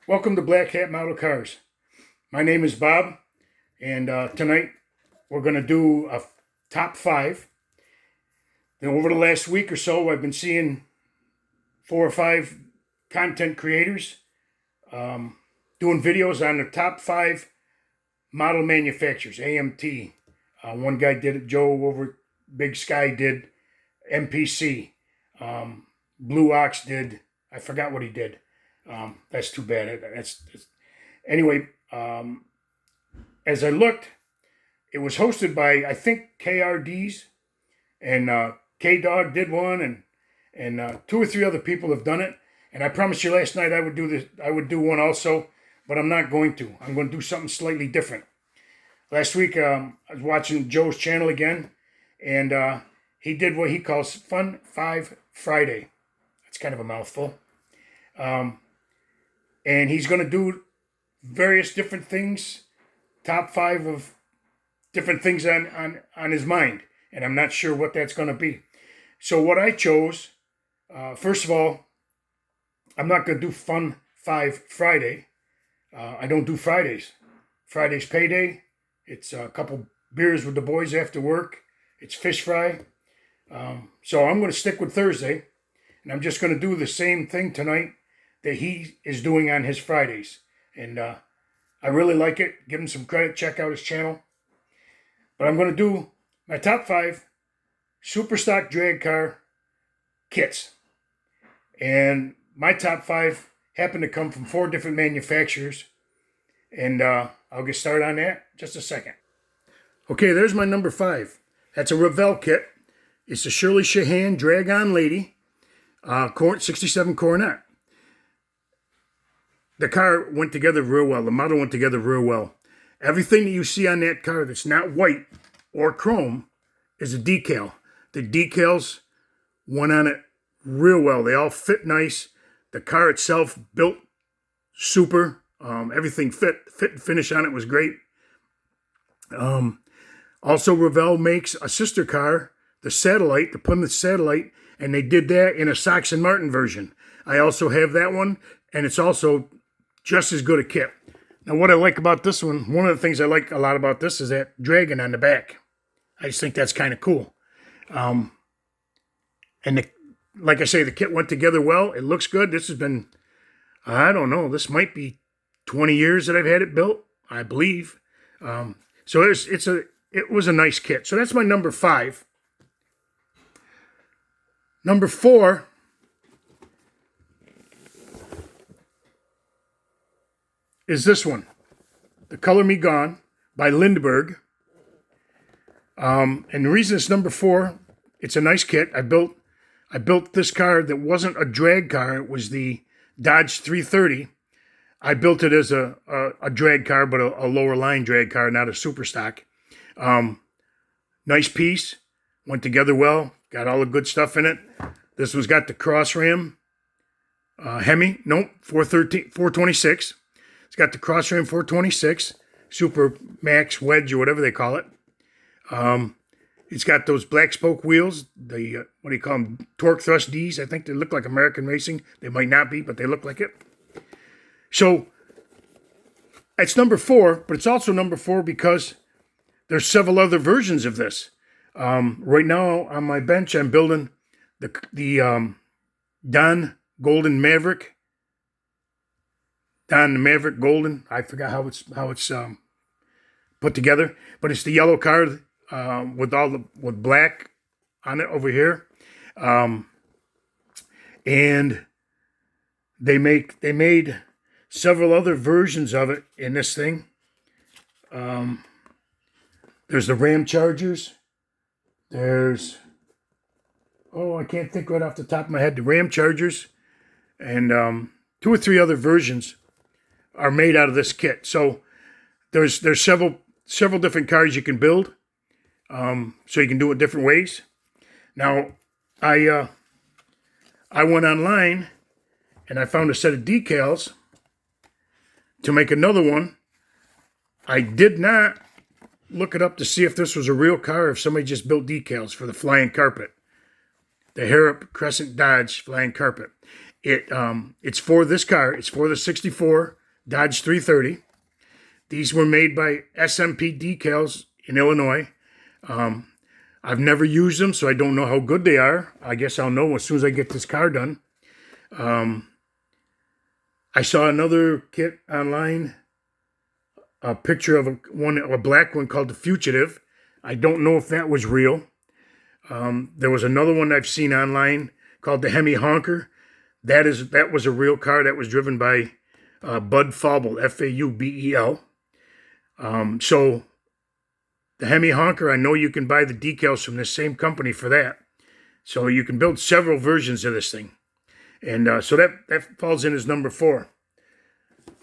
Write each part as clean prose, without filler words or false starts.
Welcome to Black Hat Model Cars. My name is Bob, and tonight we're going to do a top 5. Then over the last week or so, I've been seeing 4 or 5 content creators doing videos on the top 5 model manufacturers, AMT. One guy did it, Joe over at Big Sky did MPC. Blue Ox did, I forgot what he did. That's too bad. Anyway, as I looked, it was hosted by, I think, KRDs, and K-Dog did one, and 2 or 3 other people have done it. And I promised you last night I would do this. I would do one also, but I'm not going to. I'm going to do something slightly different. Last week, I was watching Joe's channel again, and he did what he calls Fun 5 Friday. That's kind of a mouthful. And he's going to do various different things, top 5 of different things on his mind. And I'm not sure what that's going to be. So what I chose, first of all, I'm not going to do Fun 5 Friday. I don't do Fridays. Friday's payday. It's a couple beers with the boys after work. It's fish fry. So I'm going to stick with Thursday. And I'm just going to do the same thing tonight that he is doing on his Fridays. And I really like it. Give him some credit. Check out his channel. But I'm going to do my top 5 super stock drag car kits. And my top 5 happen to come from 4 different manufacturers. And I'll get started on that in just a second. Okay, there's my number 5. That's a Revell kit. It's a Shirley Shahan Drag-On Lady 67 Coronet. The car went together real well. The model went together real well. Everything that you see on that car that's not white or chrome is a decal. The decals went on it real well. They all fit nice. The car itself built super. Everything fit and finish on it was great. Also, Revell makes a sister car, the Satellite, the Plymouth Satellite, and they did that in a Sox and Martin version. I also have that one, and it's also just as good a kit. Now, what I like about this one of the things I like a lot about this is that dragon on the back. I just think that's kind of cool. Like I say, the kit went together well. It looks good. This has been, I don't know, this might be 20 years that I've had it built, I believe. So it was a nice kit. So that's my number 5. Number 4 is this one, The Color Me Gone by Lindbergh. And the reason it's number 4, it's a nice kit. I built this car that wasn't a drag car. It was the Dodge 330. I built it as a drag car, but a lower line drag car, not a super stock. Nice piece. Went together well. Got all the good stuff in it. This one's got the cross ram Hemi. Nope, 426. It's got the cross ram 426. Super Max Wedge or whatever they call it. It's got those black spoke wheels. The, what do you call them? Torque Thrust Ds. I think they look like American Racing. They might not be, but they look like it. So it's number 4, but it's also number 4 because there's several other versions of this. Right now on my bench, I'm building the Don Golden Maverick. Don Maverick Golden. I forgot how it's put together, but it's the yellow car with black on it over here. And they made several other versions of it in this thing. There's the Ram Chargers. There's, I can't think right off the top of my head, the Ram Chargers. And 2 or 3 other versions are made out of this kit. So there's several different cars you can build. So you can do it different ways. Now, I went online and I found a set of decals to make another one. I did not look it up to see if this was a real car or if somebody just built decals for the flying carpet. The Harrop Crescent Dodge flying carpet. It's for this car. It's for the 64 Dodge 330. These were made by SMP Decals in Illinois. I've never used them, so I don't know how good they are. I guess I'll know as soon as I get this car done. I saw another kit online, a picture of a black one called the Fugitive. I don't know if that was real. There was another one I've seen online called the Hemi Honker. That was a real car that was driven by Bud Faubel, Faubel. So the Hemi Honker, I know you can buy the decals from the same company for that. So you can build several versions of this thing. And so that falls in as number 4.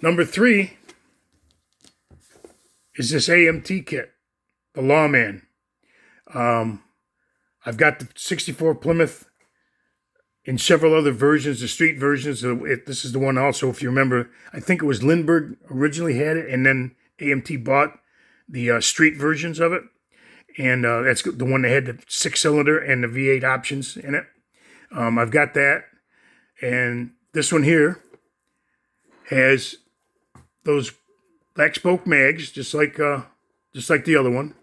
Number 3 is this AMT kit, the Lawman. I've got the 64 Plymouth in several other versions, the street versions. This is the one also, if you remember, I think it was Lindbergh originally had it, and then AMT bought the street versions of it. And that's the one that had the 6-cylinder and the V8 options in it. I've got that. And this one here has those black spoke mags, just like the other one.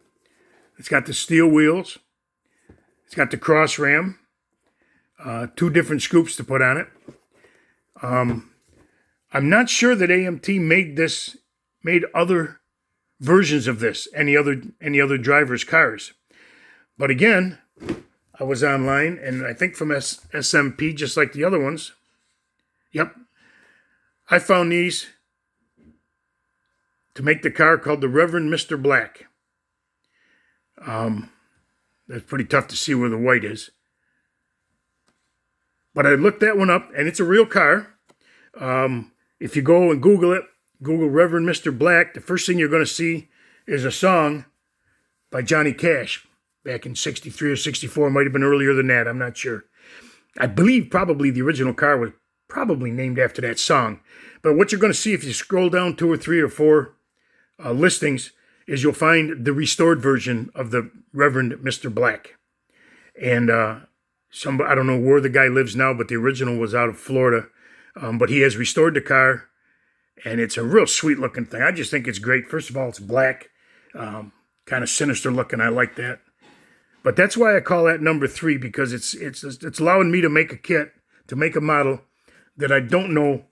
It's got the steel wheels. It's got the cross ram. 2 different scoops to put on it. I'm not sure that AMT made other versions of this, any other drivers' cars. But again, I was online, and I think from SMP, just like the other ones. Yep. I found these to make the car called the Reverend Mr. Black. That's pretty tough to see where the white is. But I looked that one up, and it's a real car. If you go and Google it, Google Reverend Mr. Black, the first thing you're going to see is a song by Johnny Cash back in 63 or 64. It might have been earlier than that. I'm not sure. I believe probably the original car was probably named after that song. But what you're going to see if you scroll down 2 or 3 or 4 listings is you'll find the restored version of the Reverend Mr. Black. And I don't know where the guy lives now, but the original was out of Florida. But he has restored the car, and it's a real sweet looking thing. I just think it's great. First of all, it's black, kind of sinister looking. I like that. But that's why I call that number 3, because it's allowing me to make a kit, to make a model that I don't know.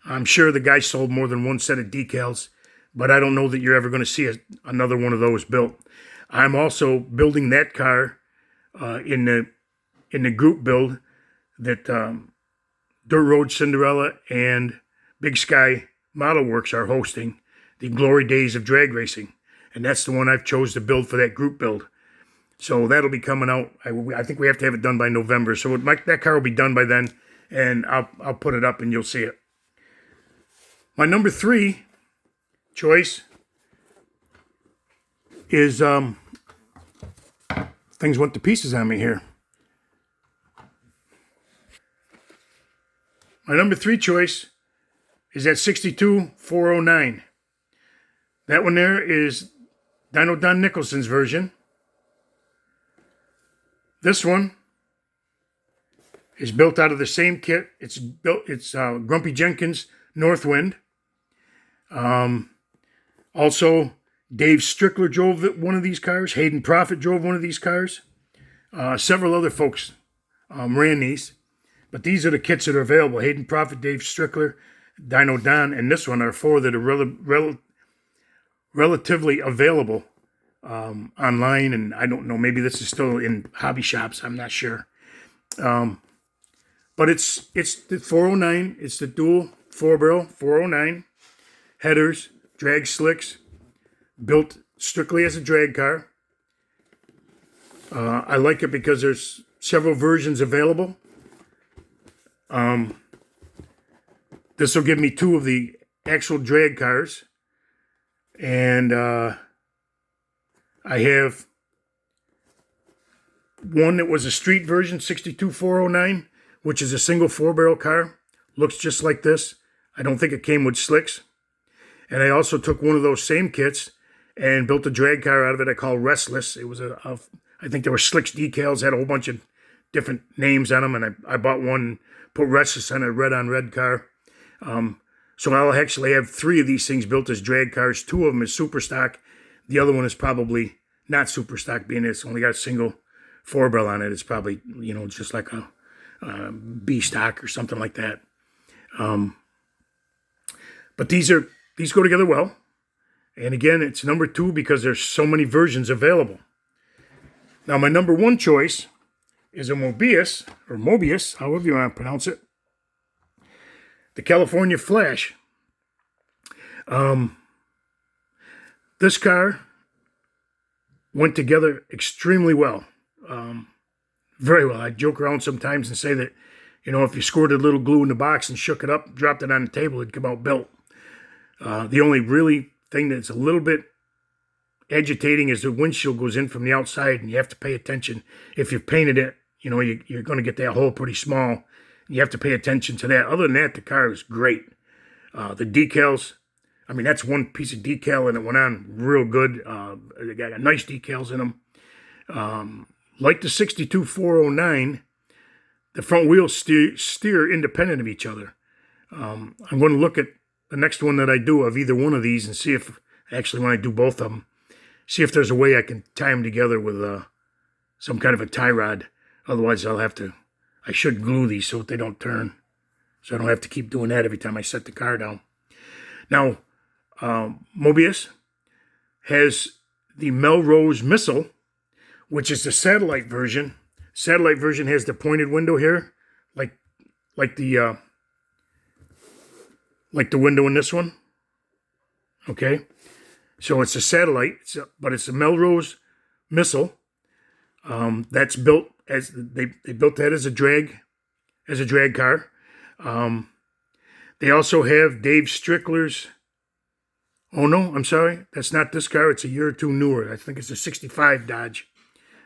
I'm sure the guy sold more than one set of decals, but I don't know that you're ever going to see another one of those built. I'm also building that car in the group build that Dirt Road Cinderella and Big Sky Model Works are hosting, the Glory Days of Drag Racing. And that's the one I've chose to build for that group build. So that'll be coming out. I think we have to have it done by November. So that car will be done by then, and I'll put it up and you'll see it. My number 3 choice is things went to pieces on me here. My number 3 choice is that 62 409. That one there is Dino Don Nicholson's version. This one is built out of the same kit. It's Grumpy Jenkins Northwind. Also, Dave Strickler drove one of these cars. Hayden Prophet drove one of these cars. Several other folks ran these. But these are the kits that are available. Hayden Prophet, Dave Strickler, Dino Don, and this one are 4 that are relatively available online. And I don't know, maybe this is still in hobby shops. I'm not sure. But it's the 409. It's the dual 4-barrel 409 headers, drag slicks, built strictly as a drag car. I like it because there's several versions available. This will give me 2 of the actual drag cars. And I have one that was a street version, 62 409, which is a single 4-barrel car. Looks just like this. I don't think it came with slicks. And I also took one of those same kits and built a drag car out of it I call Restless. It was I think there were slicks decals, had a whole bunch of different names on them, and I bought one, put Restless on a red-on-red car. So I'll actually have 3 of these things built as drag cars. 2 of them is super stock. The other one is probably not super stock, being it's only got a single 4-barrel on it. It's probably, just like a B stock or something like that. But these go together well. And again, it's number 2 because there's so many versions available. Now, my number 1 choice is a Mobius, or Mobius, however you want to pronounce it. The California Flash. This car went together extremely well. Very well. I joke around sometimes and say that, if you squirted a little glue in the box and shook it up, dropped it on the table, it'd come out built. The only really thing that's a little bit agitating is the windshield goes in from the outside, and you have to pay attention. If you've painted it, you're going to get that hole pretty small. You have to pay attention to that. Other than that, the car is great. The decals, that's one piece of decal, and it went on real good. They got nice decals in them. Like the 62-409, the front wheels steer independent of each other. I'm going to look at the next one that I do of either one of these and see if, actually when I do both of them, see if there's a way I can tie them together with some kind of a tie rod. Otherwise, I should glue these so that they don't turn. So I don't have to keep doing that every time I set the car down. Now, Mobius has the Melrose Missile, which is the satellite version. Satellite version has the pointed window here, like the window in this one. Okay, so it's a satellite, but it's a Melrose Missile. That's built as they built that as a drag car. They also have Dave Strickler's. Oh no, I'm sorry, that's not this car. It's a year or 2 newer. I think it's a '65 Dodge,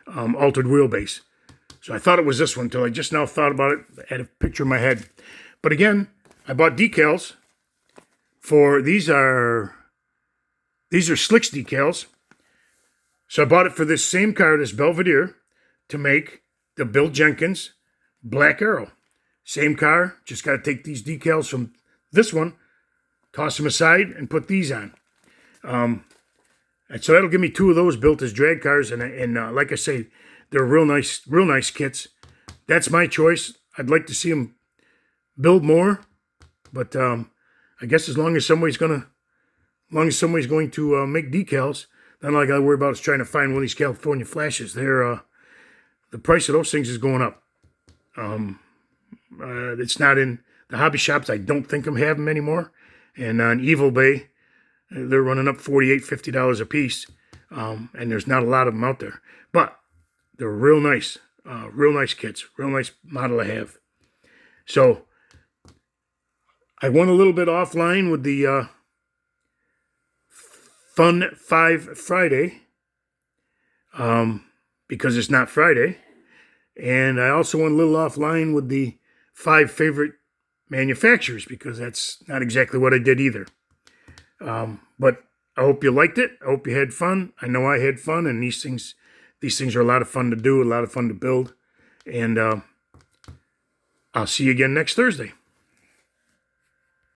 altered wheelbase. So I thought it was this one until I just now thought about it. I had a picture in my head. But again, I bought decals for these are Slicks decals. So I bought it for this same car, this Belvedere, to make the Bill Jenkins Black Arrow. Same car, just got to take these decals from this one, toss them aside, and put these on. And so that'll give me 2 of those built as drag cars, and like I say, they're real nice kits. That's my choice. I'd like to see them build more, but I guess as long as somebody's going to make decals, then all I got to worry about is trying to find one of these California Flashes. The price of those things is going up. It's not in the hobby shops. I don't think I'm having them anymore. And on Evil Bay, they're running up $48, $50 a piece. And there's not a lot of them out there. But they're real nice kits, real nice model to have. So I went a little bit offline with the Fun 5 Friday because it's not Friday. And I also went a little offline with the 5 favorite manufacturers because that's not exactly what I did either. But I hope you liked it. I hope you had fun. I know I had fun, and these things are a lot of fun to do, a lot of fun to build. And I'll see you again next Thursday.